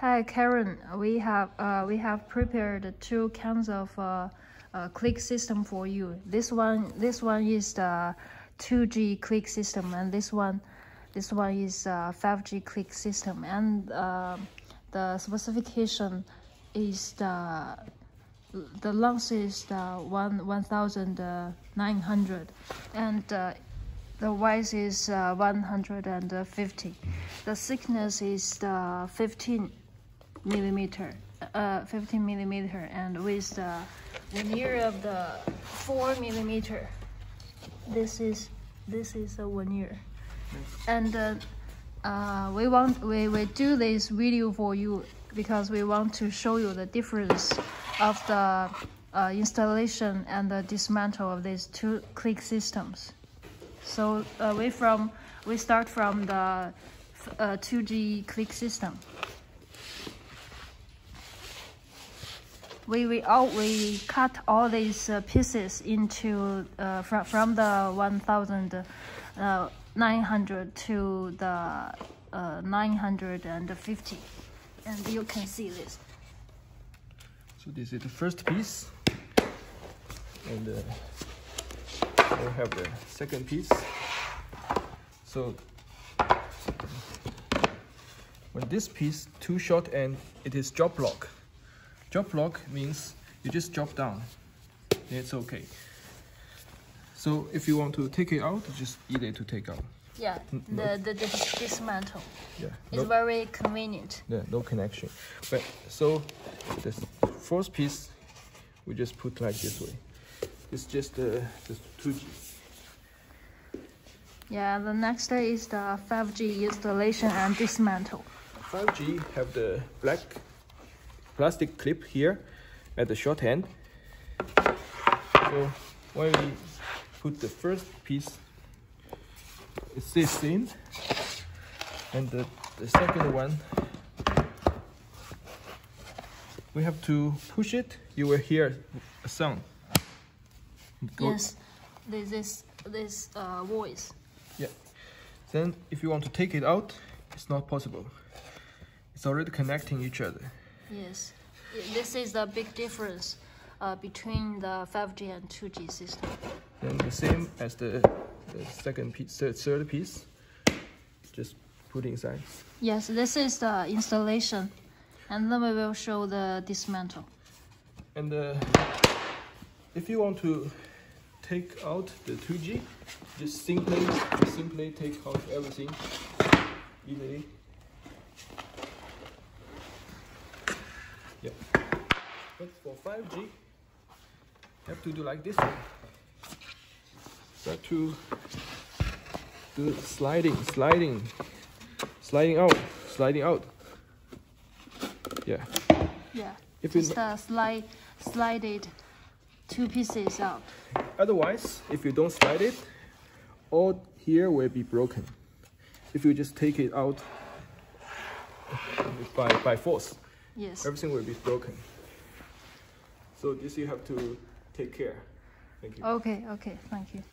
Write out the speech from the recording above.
Hi Karen, we have prepared two kinds of click system for you. This one is the 2G click system, and this one is 5G click system. And the specification is the length is 1,900, and the width is 150. The thickness is 15 millimeter, and with the veneer of the 4 millimeter. This is a veneer, and we do this video for you because we want to show you the difference of the installation and the dismantle of these two click systems. So we start from the 2G click system. We cut all these pieces into from the 1,900 to the 950, and you can see this. So this is the first piece, and we'll have the second piece. So when this piece too short and it is drop lock. Drop lock means you just drop down, it's okay. So if you want to take it out, just easy to take out. Yeah, the dismantle. Yeah, it's very convenient. Yeah, no connection. But so the first piece we just put like this way. It's just the 2G. Yeah, the next is the 5G installation and dismantle. 5G have the black plastic clip here at the short end. So when we put the first piece, it sits in, and the second one, we have to push it. You will hear a sound. Yes, this voice. Yeah. Then if you want to take it out, it's not possible. It's already connecting each other. Yes, this is the big difference between the 5G and 2G system. And the same as the second piece, third piece, just put inside. Yes, this is the installation, and then we will show the dismantle. And if you want to take out the 2G, just simply take out everything easily. Yeah. But for 5G, you have to do like this one. You have to do sliding out. Yeah. Yeah. If just slide it two pieces out. Otherwise, if you don't slide it, all here will be broken. If you just take it out by force, yes, everything will be broken. So this you have to take care. Thank you. Okay, thank you.